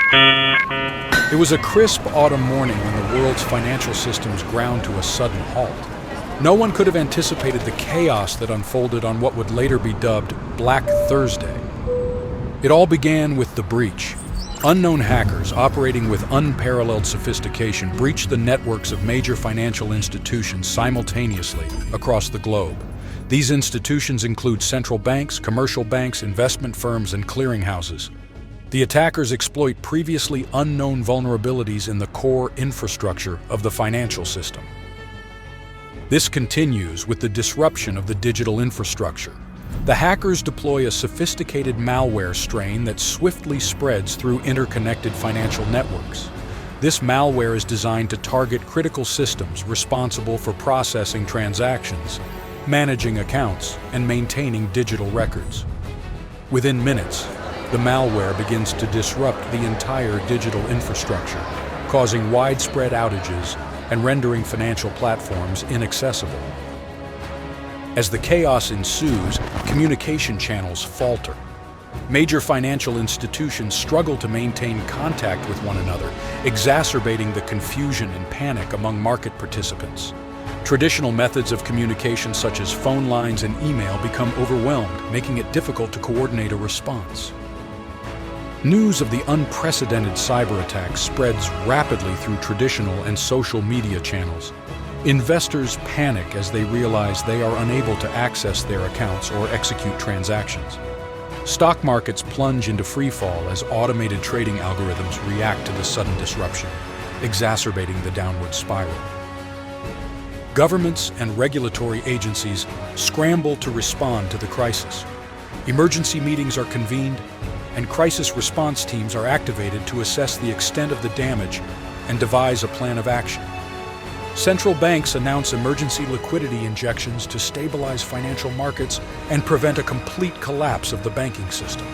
It was a crisp autumn morning when the world's financial systems ground to a sudden halt. No one could have anticipated the chaos that unfolded on what would later be dubbed Black Thursday. It all began with the breach. Unknown hackers operating with unparalleled sophistication breached the networks of major financial institutions simultaneously across the globe. These institutions include central banks, commercial banks, investment firms, and clearinghouses. The attackers exploit previously unknown vulnerabilities in the core infrastructure of the financial system. This continues with the disruption of the digital infrastructure. The hackers deploy a sophisticated malware strain that swiftly spreads through interconnected financial networks. This malware is designed to target critical systems responsible for processing transactions, managing accounts, and maintaining digital records. Within minutes, the malware begins to disrupt the entire digital infrastructure, causing widespread outages and rendering financial platforms inaccessible. As the chaos ensues, communication channels falter. Major financial institutions struggle to maintain contact with one another, exacerbating the confusion and panic among market participants. Traditional methods of communication such as phone lines and email become overwhelmed, making it difficult to coordinate a response. News of the unprecedented cyber attack spreads rapidly through traditional and social media channels. Investors panic as they realize they are unable to access their accounts or execute transactions. Stock markets plunge into freefall as automated trading algorithms react to the sudden disruption, exacerbating the downward spiral. Governments and regulatory agencies scramble to respond to the crisis. Emergency meetings are convened, and crisis response teams are activated to assess the extent of the damage and devise a plan of action. Central banks announce emergency liquidity injections to stabilize financial markets and prevent a complete collapse of the banking system.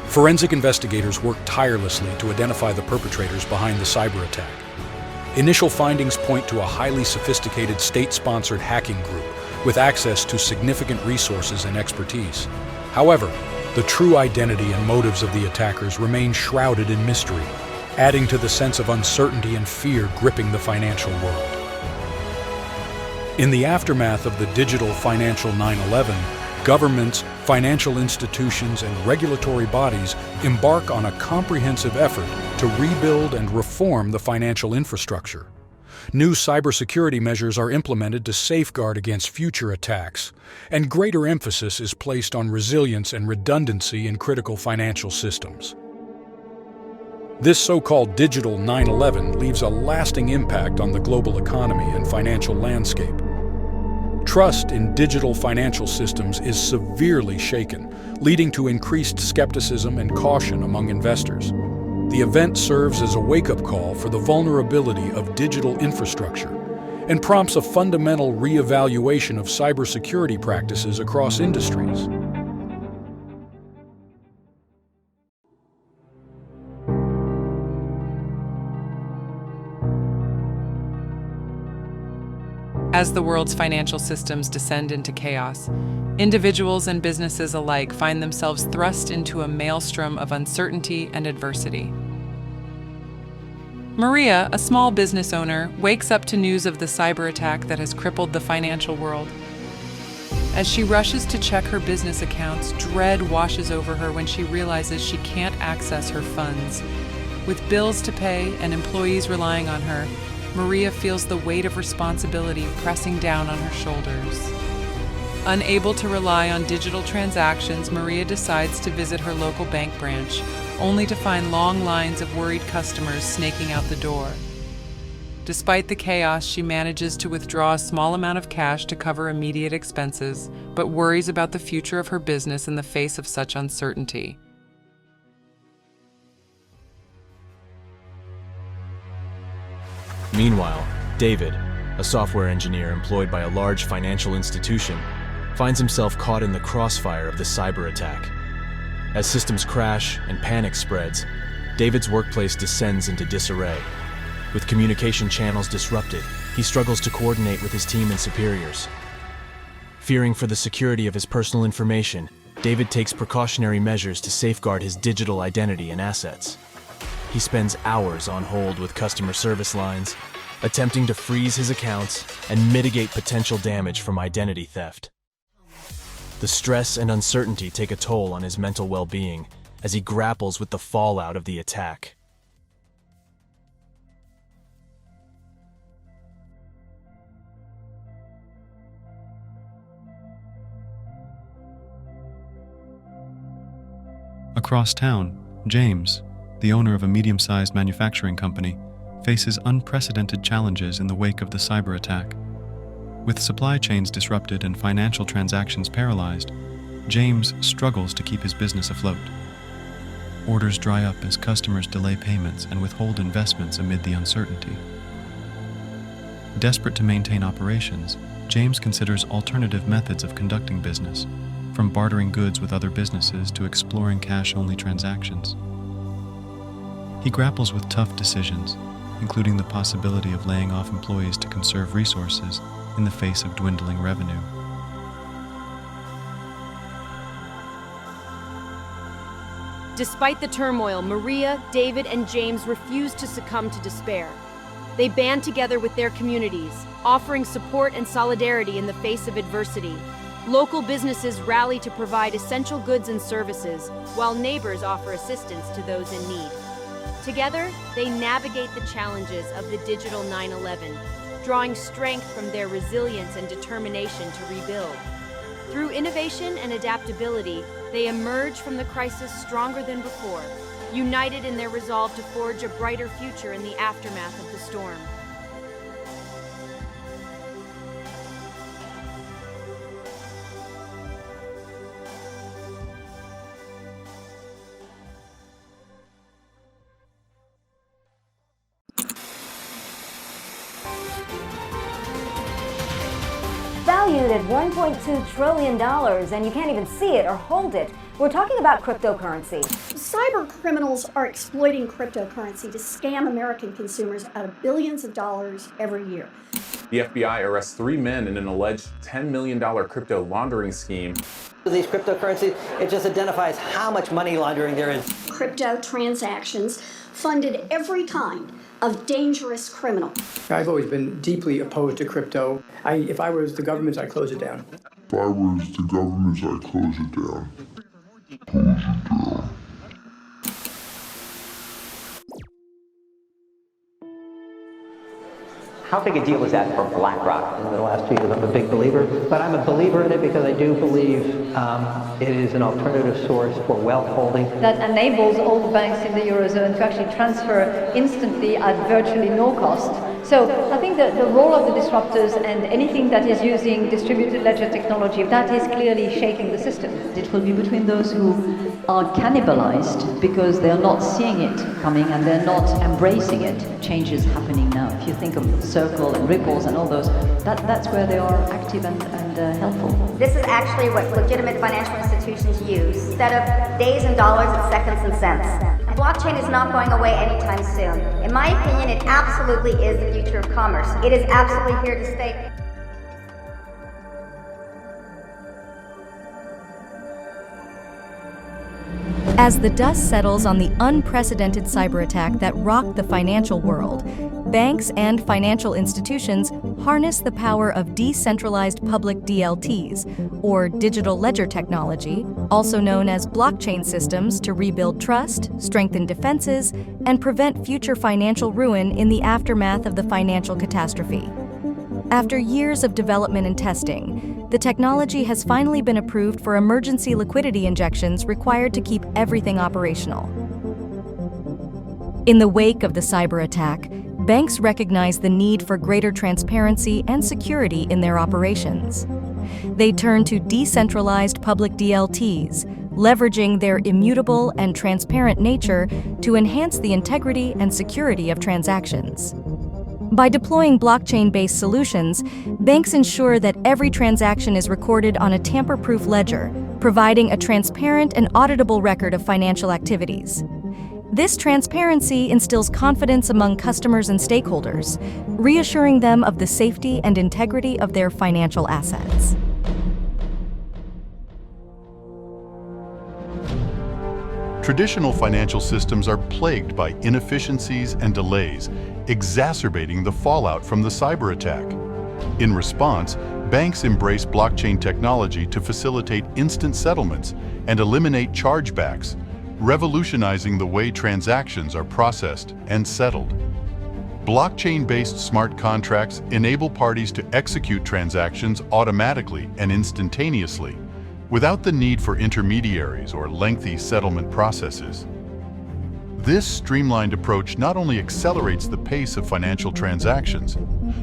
Forensic investigators work tirelessly to identify the perpetrators behind the cyber attack. Initial findings point to a highly sophisticated state-sponsored hacking group with access to significant resources and expertise. However, the true identity and motives of the attackers remain shrouded in mystery, adding to the sense of uncertainty and fear gripping the financial world. In the aftermath of the digital financial 9/11, governments, financial institutions, and regulatory bodies embark on a comprehensive effort to rebuild and reform the financial infrastructure. New cybersecurity measures are implemented to safeguard against future attacks, and greater emphasis is placed on resilience and redundancy in critical financial systems. This so-called digital 9/11 leaves a lasting impact on the global economy and financial landscape. Trust in digital financial systems is severely shaken, leading to increased skepticism and caution among investors. The event serves as a wake-up call for the vulnerability of digital infrastructure and prompts a fundamental re-evaluation of cybersecurity practices across industries. As the world's financial systems descend into chaos, individuals and businesses alike find themselves thrust into a maelstrom of uncertainty and adversity. Maria, a small business owner, wakes up to news of the cyber attack that has crippled the financial world. As she rushes to check her business accounts, dread washes over her when she realizes she can't access her funds. With bills to pay and employees relying on her, Maria feels the weight of responsibility pressing down on her shoulders. Unable to rely on digital transactions, Maria decides to visit her local bank branch, only to find long lines of worried customers snaking out the door. Despite the chaos, she manages to withdraw a small amount of cash to cover immediate expenses, but worries about the future of her business in the face of such uncertainty. Meanwhile, David, a software engineer employed by a large financial institution, finds himself caught in the crossfire of the cyber attack. As systems crash and panic spreads, David's workplace descends into disarray. With communication channels disrupted, he struggles to coordinate with his team and superiors. Fearing for the security of his personal information, David takes precautionary measures to safeguard his digital identity and assets. He spends hours on hold with customer service lines, attempting to freeze his accounts and mitigate potential damage from identity theft. The stress and uncertainty take a toll on his mental well-being as he grapples with the fallout of the attack. Across town, James, the owner of a medium-sized manufacturing company, faces unprecedented challenges in the wake of the cyber attack. With supply chains disrupted and financial transactions paralyzed, James struggles to keep his business afloat. Orders dry up as customers delay payments and withhold investments amid the uncertainty. Desperate to maintain operations, James considers alternative methods of conducting business, from bartering goods with other businesses to exploring cash-only transactions. He grapples with tough decisions, including the possibility of laying off employees to conserve resources in the face of dwindling revenue. Despite the turmoil, Maria, David, and James refused to succumb to despair. They band together with their communities, offering support and solidarity in the face of adversity. Local businesses rally to provide essential goods and services, while neighbors offer assistance to those in need. Together, they navigate the challenges of the digital 9/11, drawing strength from their resilience and determination to rebuild. Through innovation and adaptability, they emerge from the crisis stronger than before, united in their resolve to forge a brighter future in the aftermath of the storm. Valued at $1.2 trillion, and you can't even see it or hold it. We're talking about cryptocurrency. Cyber criminals are exploiting cryptocurrency to scam American consumers out of billions of dollars every year. The FBI arrests 3 men in an alleged $10 million crypto laundering scheme. These cryptocurrencies, it just identifies how much money laundering there is. Crypto transactions funded every kind of dangerous criminal. I've always been deeply opposed to crypto. If I was the government, I'd close it down. If I was the government, I'd close it down. How big a deal is that for BlackRock? In the last 2 years, I'm a big believer, but I'm a believer in it because I do believe it is an alternative source for wealth holding. That enables all the banks in the Eurozone to actually transfer instantly at virtually no cost. So I think that the role of the disruptors and anything that is using distributed ledger technology, that is clearly shaking the system. It will be between those who are cannibalized because they're not seeing it coming and they're not embracing it. Change is happening now. If you think of Circle and Ripples and all those, that's where they are active and helpful. This is actually what legitimate financial institutions use. Instead of days and dollars, it's seconds and cents. Blockchain is not going away anytime soon. In my opinion, it absolutely is the future of commerce. It is absolutely here to stay. As the dust settles on the unprecedented cyber attack that rocked the financial world, banks and financial institutions harness the power of decentralized public DLTs, or digital ledger technology, also known as blockchain systems, to rebuild trust, strengthen defenses, and prevent future financial ruin in the aftermath of the financial catastrophe. After years of development and testing, the technology has finally been approved for emergency liquidity injections required to keep everything operational. In the wake of the cyber attack, banks recognized the need for greater transparency and security in their operations. They turned to decentralized public DLTs, leveraging their immutable and transparent nature to enhance the integrity and security of transactions. By deploying blockchain-based solutions, banks ensure that every transaction is recorded on a tamper-proof ledger, providing a transparent and auditable record of financial activities. This transparency instills confidence among customers and stakeholders, reassuring them of the safety and integrity of their financial assets. Traditional financial systems are plagued by inefficiencies and delays, exacerbating the fallout from the cyber attack. In response, banks embrace blockchain technology to facilitate instant settlements and eliminate chargebacks, revolutionizing the way transactions are processed and settled. Blockchain-based smart contracts enable parties to execute transactions automatically and instantaneously, without the need for intermediaries or lengthy settlement processes. This streamlined approach not only accelerates the pace of financial transactions,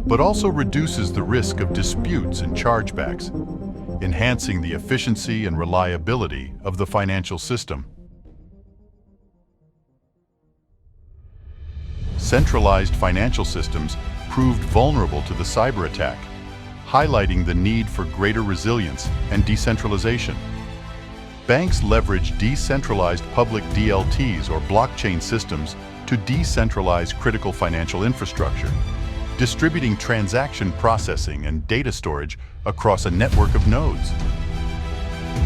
but also reduces the risk of disputes and chargebacks, enhancing the efficiency and reliability of the financial system. Centralized financial systems proved vulnerable to the cyber attack, highlighting the need for greater resilience and decentralization. Banks leverage decentralized public DLTs or blockchain systems to decentralize critical financial infrastructure, distributing transaction processing and data storage across a network of nodes.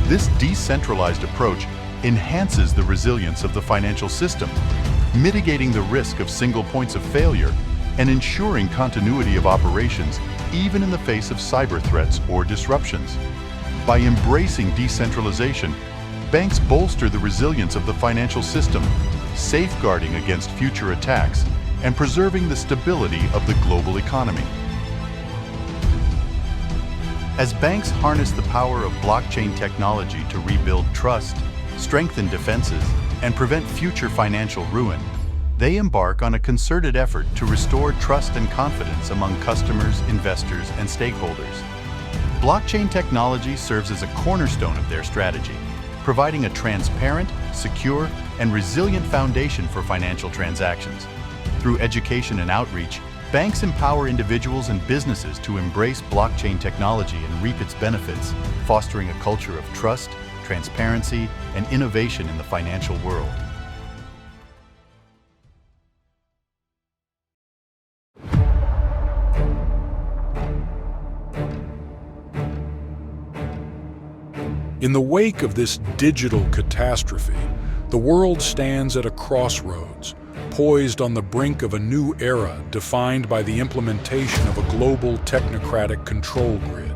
This decentralized approach enhances the resilience of the financial system, mitigating the risk of single points of failure and ensuring continuity of operations even in the face of cyber threats or disruptions. By embracing decentralization, banks bolster the resilience of the financial system, safeguarding against future attacks and preserving the stability of the global economy. As banks harness the power of blockchain technology to rebuild trust, strengthen defenses, and prevent future financial ruin, they embark on a concerted effort to restore trust and confidence among customers, investors, and stakeholders. Blockchain technology serves as a cornerstone of their strategy, providing a transparent, secure, and resilient foundation for financial transactions. Through education and outreach, banks empower individuals and businesses to embrace blockchain technology and reap its benefits, fostering a culture of trust, transparency, and innovation in the financial world. In the wake of this digital catastrophe, the world stands at a crossroads, poised on the brink of a new era defined by the implementation of a global technocratic control grid.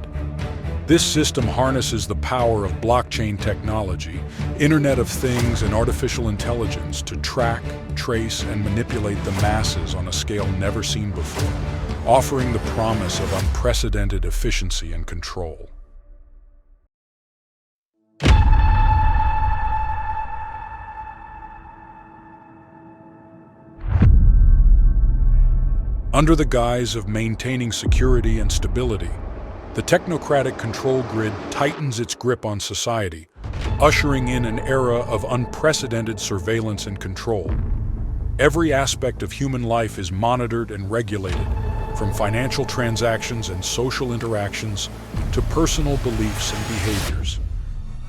This system harnesses the power of blockchain technology, Internet of Things, and artificial intelligence to track, trace, and manipulate the masses on a scale never seen before, offering the promise of unprecedented efficiency and control. Under the guise of maintaining security and stability, the technocratic control grid tightens its grip on society, ushering in an era of unprecedented surveillance and control. Every aspect of human life is monitored and regulated, from financial transactions and social interactions to personal beliefs and behaviors.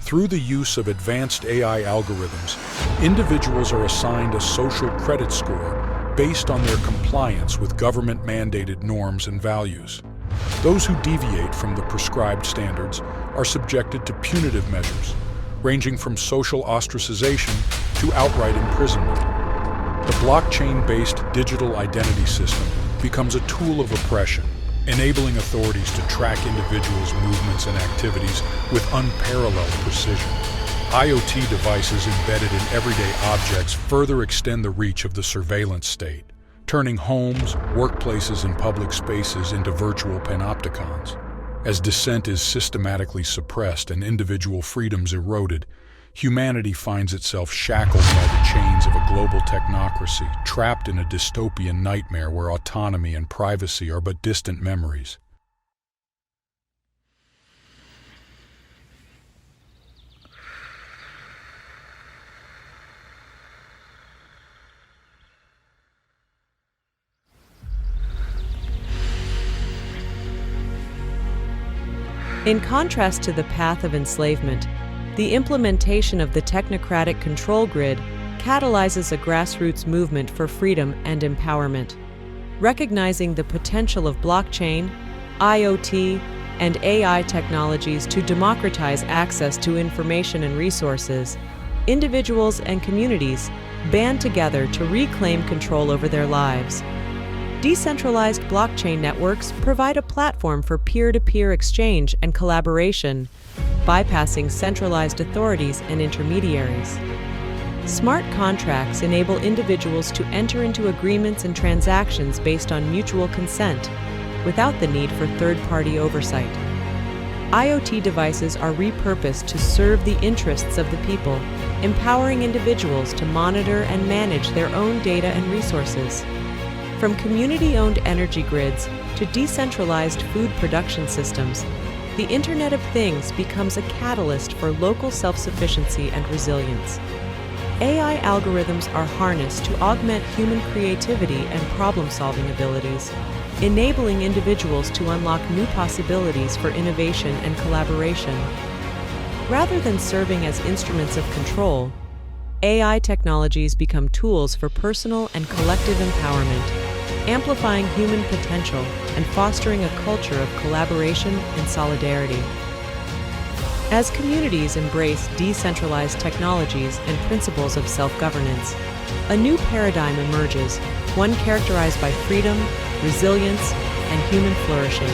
Through the use of advanced AI algorithms, individuals are assigned a social credit score based on their compliance with government-mandated norms and values. Those who deviate from the prescribed standards are subjected to punitive measures, ranging from social ostracization to outright imprisonment. The blockchain-based digital identity system becomes a tool of oppression, enabling authorities to track individuals' movements and activities with unparalleled precision. IoT devices embedded in everyday objects further extend the reach of the surveillance state, turning homes, workplaces, and public spaces into virtual panopticons. As dissent is systematically suppressed and individual freedoms eroded, humanity finds itself shackled by the chains of a global technocracy, trapped in a dystopian nightmare where autonomy and privacy are but distant memories. In contrast to the path of enslavement, the implementation of the technocratic control grid catalyzes a grassroots movement for freedom and empowerment. Recognizing the potential of blockchain, IoT, and AI technologies to democratize access to information and resources, individuals and communities band together to reclaim control over their lives. Decentralized blockchain networks provide a platform for peer-to-peer exchange and collaboration, bypassing centralized authorities and intermediaries. Smart contracts enable individuals to enter into agreements and transactions based on mutual consent, without the need for third-party oversight. IoT devices are repurposed to serve the interests of the people, empowering individuals to monitor and manage their own data and resources. From community-owned energy grids to decentralized food production systems, the Internet of Things becomes a catalyst for local self-sufficiency and resilience. AI algorithms are harnessed to augment human creativity and problem-solving abilities, enabling individuals to unlock new possibilities for innovation and collaboration. Rather than serving as instruments of control, AI technologies become tools for personal and collective empowerment, amplifying human potential and fostering a culture of collaboration and solidarity. As communities embrace decentralized technologies and principles of self-governance, a new paradigm emerges, one characterized by freedom, resilience, and human flourishing.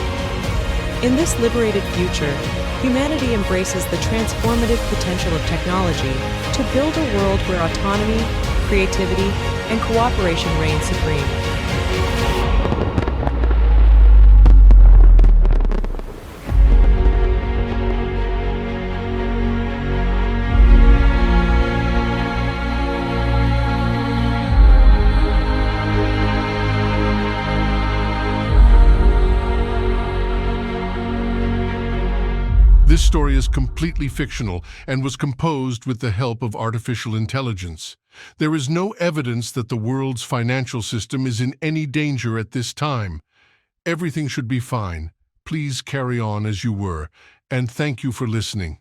In this liberated future, humanity embraces the transformative potential of technology to build a world where autonomy, creativity, and cooperation reign supreme. This story is completely fictional and was composed with the help of artificial intelligence. There is no evidence that the world's financial system is in any danger at this time. Everything should be fine. Please carry on as you were, and thank you for listening.